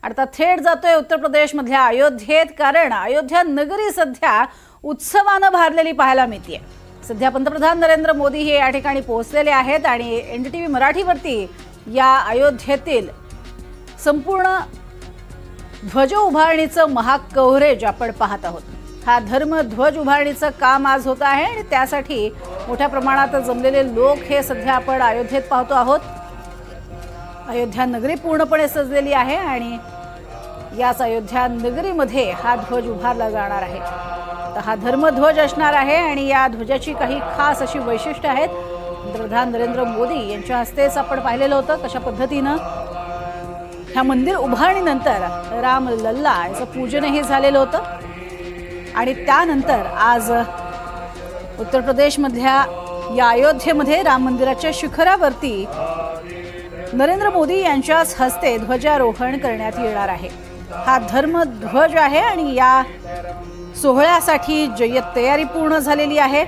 आता थेट जातोय उत्तर प्रदेश मधल्या अयोध्येत, कारण अयोध्या नगरी सध्या उत्सवाने भारलेली पाहायला मिळते। सध्या पंतप्रधान नरेंद्र मोदी हे या ठिकाणी पोहोचलेले आहेत आणि एनडीटीव्ही मराठीवरती या अयोध्येतील संपूर्ण ध्वज उभारणीचं महाकव्हरेज आपण पाहत आहोत। हा धर्म ध्वज उभारणीचं काम आज होत आहे आणि त्यासाठी मोठ्या प्रमाणात जमलेले लोक हे सध्या आपण अयोध्येत पाहतो आहोत। अयोध्या नगरी पूर्णपणे सजलेली आहे आणि याच अयोध्या नगरीमध्ये हा ध्वज उभारला जाणार आहे। तर हा धर्मध्वज असणार आहे आणि या ध्वजाची काही खास अशी वैशिष्ट्ये आहेत। पंतप्रधान नरेंद्र मोदी यांच्या हस्तेच आपण पाहिलेलं होतं कशा पद्धतीने ह्या मंदिर उभारणीनंतर राम लल्ला याचं पूजनही झालेलं होतं आणि त्यानंतर आज उत्तर प्रदेशमधल्या या अयोध्येमध्ये राम मंदिराच्या शिखरावरती नरेंद्र मोदी यांच्याच हस्ते ध्वजारोहण करण्यात येणार आहे। हा धर्मध्वज आहे आणि या सोहळ्यासाठी जय्यत तयारी पूर्ण झालेली आहे।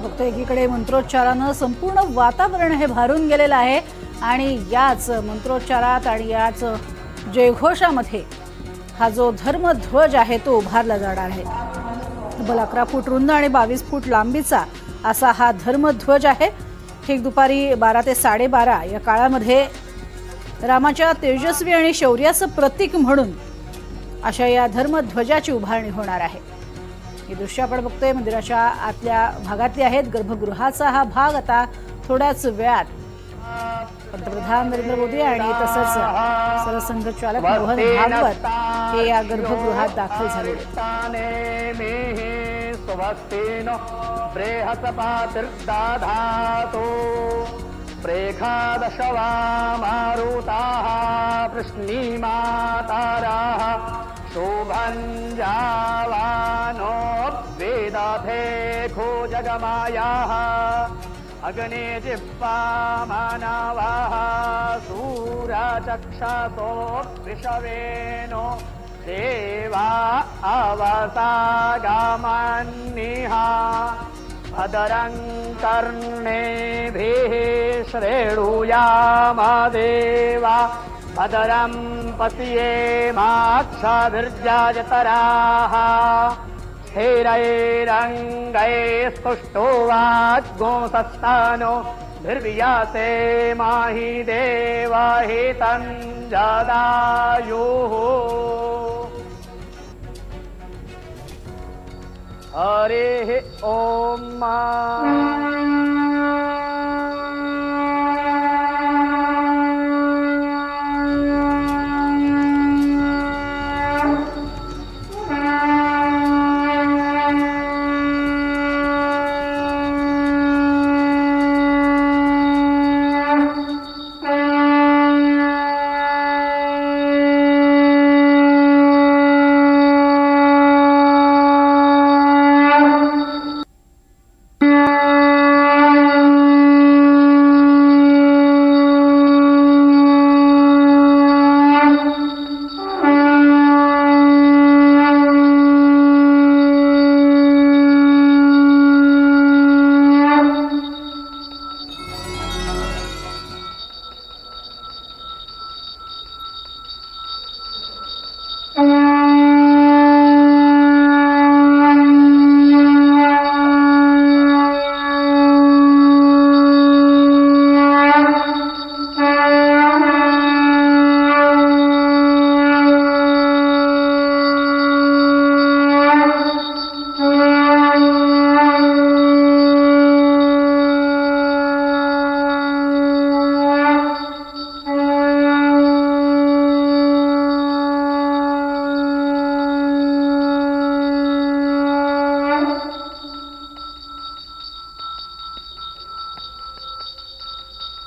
फक्त एकीकडे मंत्रोच्चाराने संपूर्ण वातावरण हे भारून गेलेलं आहे आणि याच मंत्रोच्चारात आणि याच जयघोषामध्ये हा जो धर्मध्वज आहे तो उभारला जाणार आहे। तब्बल 11 फूट रुंद आणि 22 फूट लांबीचा असा हा धर्मध्वज आहे। ठीक दुपारी 12 ते 12:30 या काळामध्ये रामाच्या तेजस्वी आणि शौर्याचं प्रतीक म्हणून अशा या धर्मध्वजाची उभारणी होणार आहे। हे दृश्य आपण बघतोय मंदिराच्या आतल्या भागातले आहेत। गर्भगृहाचा हा भाग आता थोड्याच वेळात पंतप्रधान नरेंद्र मोदी आणि तसंच सरसंघचालक मोहन भागवत हे या गर्भगृहात दाखल झाले। शोभञ्जावानो वेदाथे खो जगमायाः अग्ने जिह्वामानवाः सूरचक्षसो वृषवेनो देवा अवसागामन्निः भद्रं कर्णेभिः श्रेणुयामदेवा भद्रं पश्येमाक्षभिर्जयतराः स्थिरैरङ्गैस्तुष्टुवाग्गोंसस्तानो भिर्वियाते माहि देवहितं जदायुः। हरिः ॐ।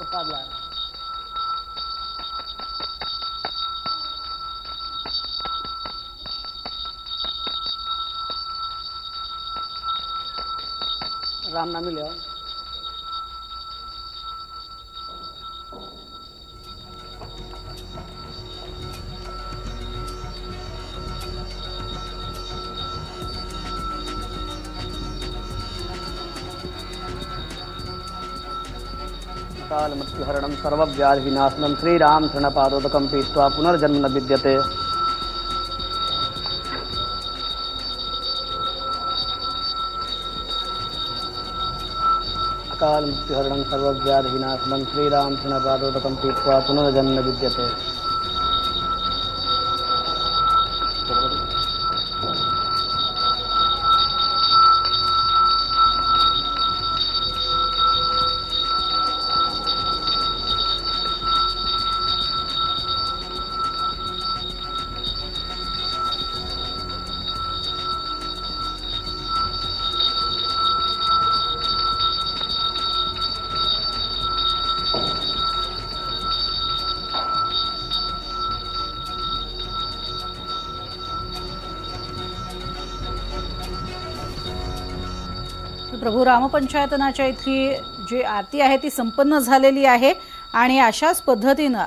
प्रसाद ला रहा है। राम नाम ही ले आओ। काल मृत्युहरणं सर्वव्याधि विनाशनं श्रीराम शरणपादोदकं पीत्वा पुनर्जन्म न विद्यते। काल मृत्युहरणं सर्वव्याधि विनाशनं श्रीराम शरणपादोदकं पीत्वा पुनर्जन्म न विद्यते। प्रभू रामपंचायतनाच्या इथली जी आरती आहे ती संपन्न झालेली आहे आणि अशाच पद्धतीनं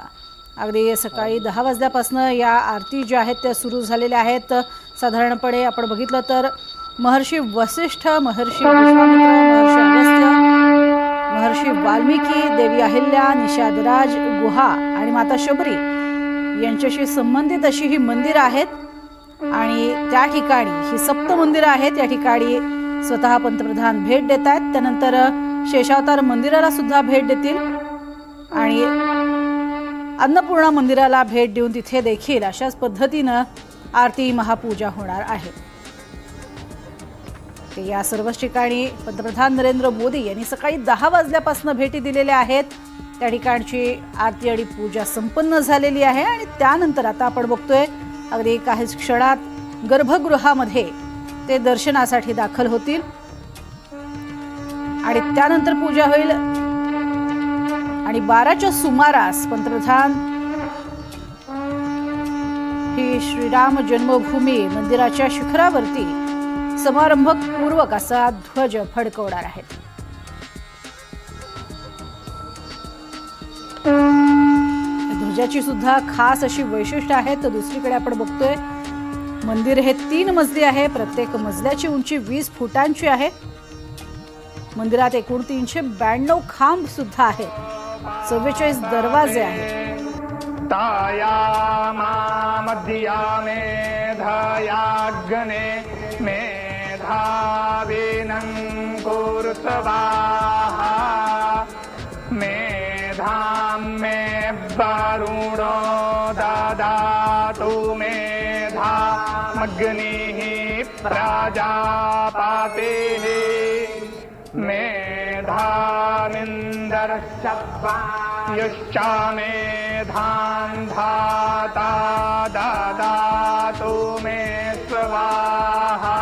अगदी सकाळी 10 वाजल्यापासून या आरती ज्या आहेत त्या सुरू झालेल्या आहेत। साधारणपणे आपण बघितलं तर महर्षी वसिष्ठ, महर्षी विश्वामित्र, महर्षी अगस्त्य, महर्षी वाल्मिकी, देवी अहिल्या, निषादराज गुहा आणि माता शबरी यांच्याशी संबंधित अशी ही मंदिरं आहेत आणि त्या ठिकाणी ही सप्त मंदिरं आहेत। या ठिकाणी स्वतः पंतप्रधान भेट देत आहेत, त्यानंतर शेषावतार मंदिराला सुद्धा भेट देतील आणि अन्नपूर्णा मंदिराला भेट देऊन तिथे देखील अशाच पद्धतीनं आरती महापूजा होणार आहे। या सर्वच ठिकाणी पंतप्रधान नरेंद्र मोदी यांनी सकाळी 10 वाजल्यापासून भेटी दिलेल्या आहेत। त्या ठिकाणची आरती आणि पूजा संपन्न झालेली आहे आणि त्यानंतर आता आपण बघतोय अगदी काहीच क्षणात गर्भगृहामध्ये ते दर्शनासाठी दाखल होतील आणि त्यानंतर पूजा होईल आणि 12च्या सुमारास पंतप्रधान ही श्रीराम जन्मभूमी मंदिराच्या शिखरावरती समारंभपूर्वक असा ध्वज फडकवणार आहेत। ध्वजाची सुद्धा खास अशी वैशिष्ट्य आहे। तर दुसरीकडे आपण बघतोय मंदिर हे 3 मजली आहे, प्रत्येक मजल्याची उंची 20 फुटांची आहे। मंदिरात एकूण 392 खांब सुद्धा आहेत, 44 दरवाजे आहेत। तायामा मध्यामे धायाग्ने मेधाविनं कुरुस्वाहा मेधां मे वरुणो ददातु मेधामग्निः प्रजापतिः मेधामिन्द्रश्च मेधां धाता ददातु मे स्वाहा।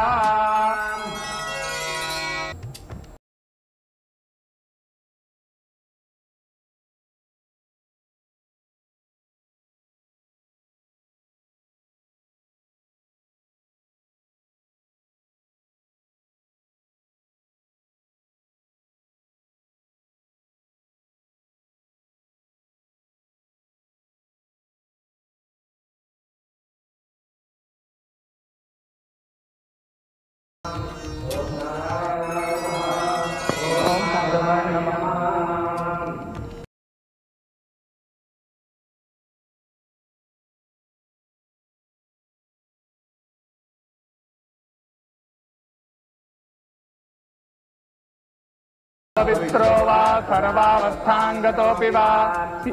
पवित्रो वा सर्वावस्थांगतोऽपि वा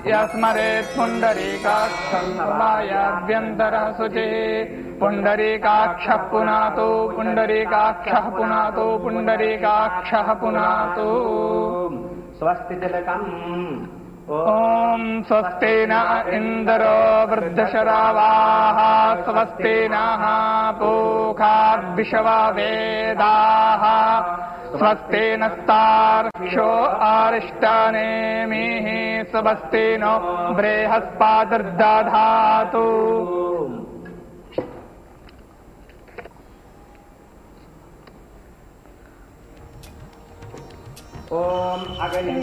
यस्मरेत् पुण्डरीकाक्षं वायाभ्यन्तरः शुचिः पुण्डरीकाक्षः पुनातु पुण्डरीकाक्षः पुनातु पुण्डरीकाक्षः पुनातु। स्वस्ति तिलकम् ॐ स्वस्ति न इन्द्रो वृद्धशरावाः स्वस्ति नः पूषा विश्ववेदाः स्वस्ति नस्तार्क्ष्यो आरिष्टनेमिः स्वस्ति नो बृहस्पतिर्दधातु।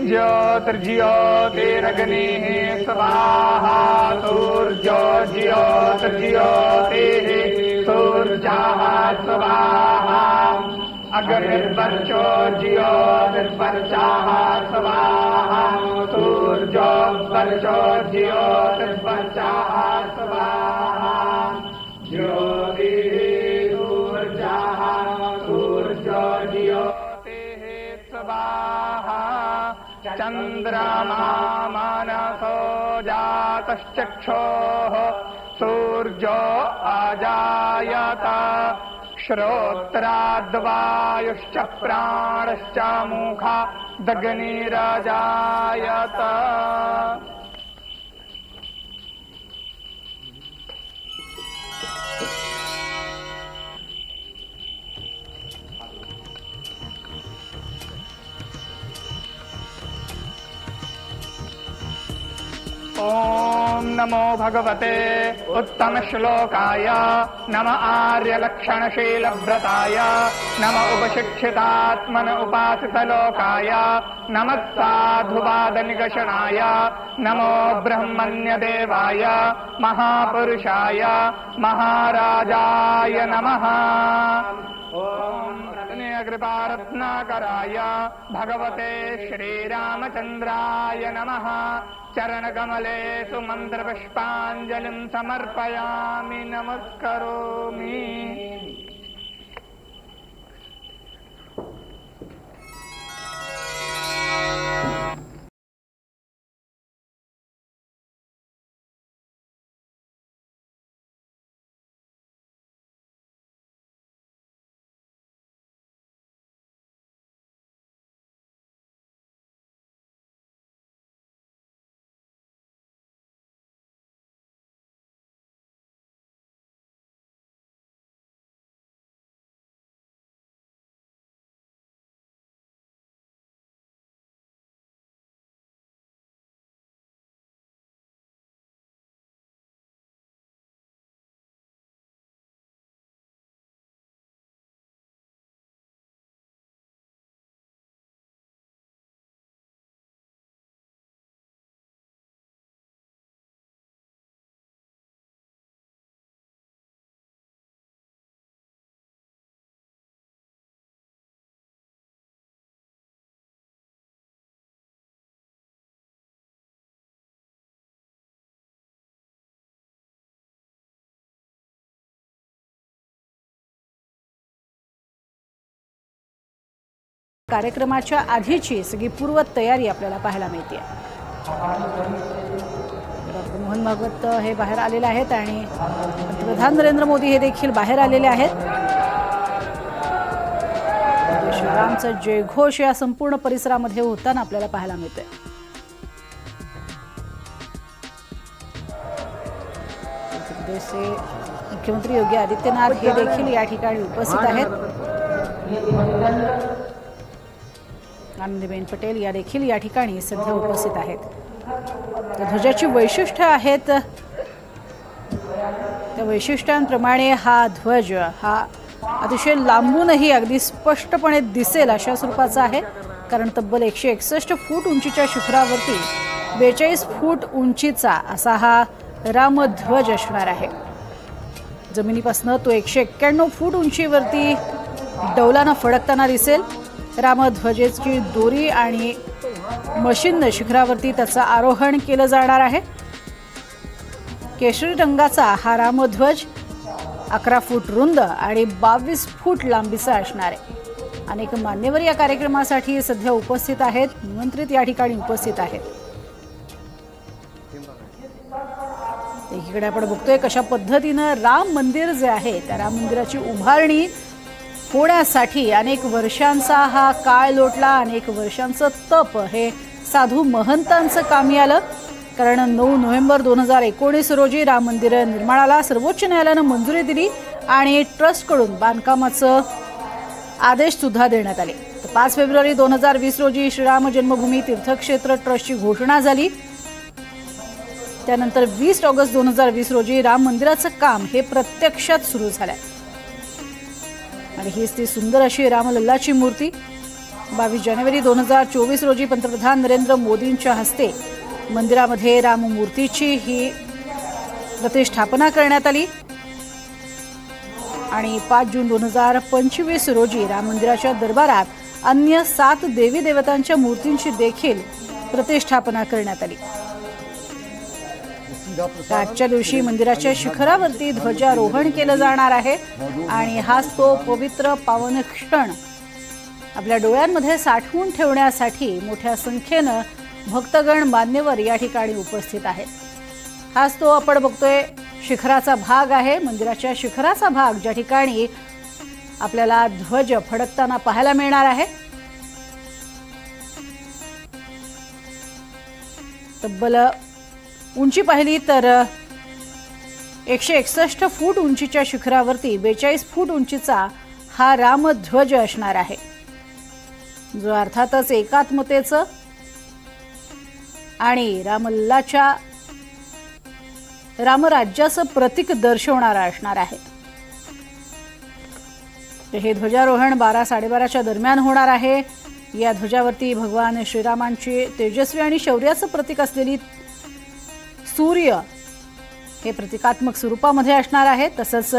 ज्योतिर्ज्योतिरग्निः स्वाहा सूर्यो ज्योतिर्ज्योतिः सूर्यः स्वाहा अग्निर्वर्चो ज्योतिर्वर्चः स्वाहा सूर्यो वर्चो ज्योतिर्वर्चः स्वाहा ज्योतिः सूर्यः सूर्यो ज्योतिः स्वाहा चन्द्रमा मनसो जातश्चक्षोः सूर्यो अजायत श्रोत्राद्वायुश्च प्राणश्च मुखादग्निरजायत। ओम नमो भगवते उत्तम श्लोकाय नम आर्यलक्षणशीलव्रताय नम उपशिक्षितात्मन उपासितलोकाय नमः साधुवादनिगशनाय नमो ब्रह्मण्यदेवाय महापुरुषाय महाराजाय नमः। ओम कृपारत्नाकराय भगवते श्रीरामचन्द्राय नमः। चरणकमलेषु मन्त्रपुष्पाञ्जलिं समर्पयामि नमस्करोमि। कार्यक्रमाच्या आधीची सगळी पूर्व तयारी आपल्याला पाहायला मिळते। डॉक्टर मोहन भागवत हे बाहेर आलेले आहेत आणि पंतप्रधान नरेंद्र मोदी हे देखील बाहेर आलेले आहेत। श्रीरामचा जयघोष या संपूर्ण परिसरामध्ये होताना आपल्याला पाहायला मिळते। उत्तर प्रदेशचे मुख्यमंत्री योगी आदित्यनाथ हे देखील या ठिकाणी उपस्थित आहेत। आनंदीबेन पटेल या देखील या ठिकाणी सध्या उपस्थित आहेत। ध्वजाची वैशिष्ट्य आहेत, त्या वैशिष्ट्यांप्रमाणे हा ध्वज हा अतिशय लांबूनही अगदी स्पष्टपणे दिसेल अशा स्वरूपाचा आहे, कारण तब्बल 161 फूट उंचीच्या शिखरावरती 42 फूट उंचीचा असा हा रामध्वज असणार आहे। जमिनीपासून तो 191 फूट उंचीवरती डौलानं फडकताना दिसेल। रामध्वजेची दोरी आणि मशीनने शिखरावरती त्याचं आरोहण केलं जाणार आहे। केशरी रंगाचा हा रामध्वज 11 फूट रुंद आणि 22 फूट लांबीचा असणार आहे। अनेक मान्यवर या कार्यक्रमासाठी सध्या उपस्थित आहेत, निमंत्रित या ठिकाणी उपस्थित आहेत। एकीकडे आपण बघतोय कशा पद्धतीने राम मंदिर जे आहे त्या राम मंदिराची उभारणी होण्यासाठी अनेक वर्षांचा हा काळ लोटला, अनेक वर्षांचं तप हे साधू महंतांचं कामी आलं। कारण 9 नोव्हेंबर 2019 रोजी राम मंदिर निर्माणाला सर्वोच्च न्यायालयानं मंजुरी दिली आणि ट्रस्टकडून बांधकामाचं आदेश सुद्धा देण्यात आले। 5 फेब्रुवारी 2020 रोजी श्रीराम जन्मभूमी तीर्थक्षेत्र ट्रस्टची घोषणा झाली. त्यानंतर 20 ऑगस्ट 2020 रोजी राम मंदिराचं काम हे प्रत्यक्षात सुरू झालंय आणि हीच ती सुंदर अशी रामलल्लाची मूर्ती. 22 जानेवारी 2024 रोजी पंतप्रधान नरेंद्र मोदींच्या हस्ते मंदिरामध्ये राममूर्तीची ही प्रतिष्ठापना करण्यात आली आणि 5 जून 2025 रोजी राम मंदिराच्या दरबारात अन्य 7 देवी देवतांच्या मूर्तींची देखील प्रतिष्ठापना करण्यात आली. आजच्या दिवशी मंदिराच्या शिखरावरती ध्वजारोहण केलं जाणार आहे आणि हाच तो पवित्र पावन क्षण आपल्या डोळ्यांमध्ये साठवून ठेवण्यासाठी मोठ्या संख्येनं भक्तगण मान्यवर या ठिकाणी उपस्थित आहेत. हाच तो आपण बघतोय शिखराचा भाग आहे, मंदिराच्या शिखराचा भाग, ज्या ठिकाणी आपल्याला ध्वज फडकताना पाहायला मिळणार आहे. तब्बल उंची पाहिली तर 161 फूट उंचीच्या शिखरावरती 42 फूट उंचीचा हा रामध्वज असणार आहे, जो अर्थातच एकात्मतेचं आणि रामलल्लाच्या रामराज्याचं प्रतीक दर्शवणारा असणार आहे. हे ध्वजारोहण 12-12:30च्या दरम्यान होणार आहे. या ध्वजावरती भगवान श्रीरामांची तेजस्वी आणि शौर्याचं प्रतीक असलेली सूर्य हे प्रतिकात्मक स्वरूपामध्ये असणार आहे. तसंच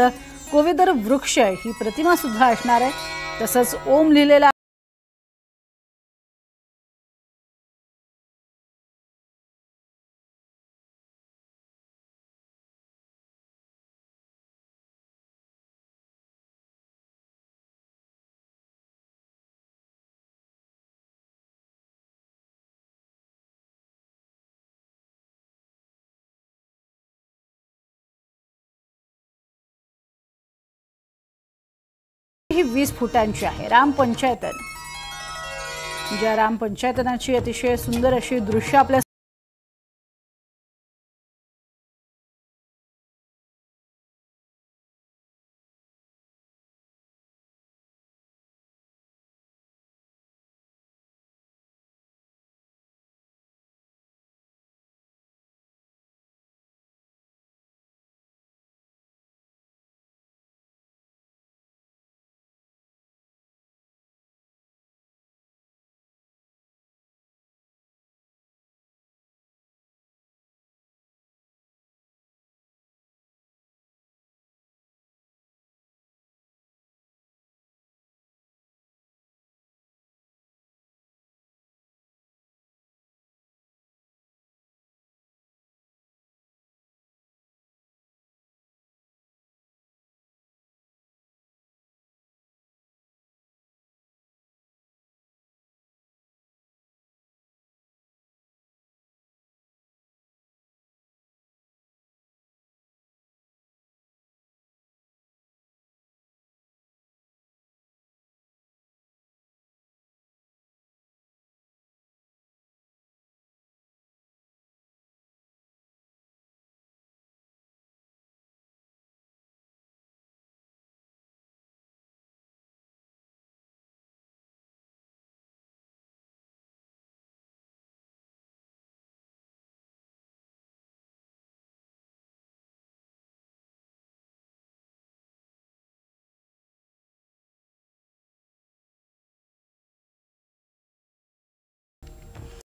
कोविदर वृक्ष ही प्रतिमा सुद्धा असणार आहे. तसंच ओम लिहिलेला ही 20 फुटांची आहे. राम पंचायतन, ज्या राम पंचायतनाची अतिशय सुंदर अशी दृश्य आपल्या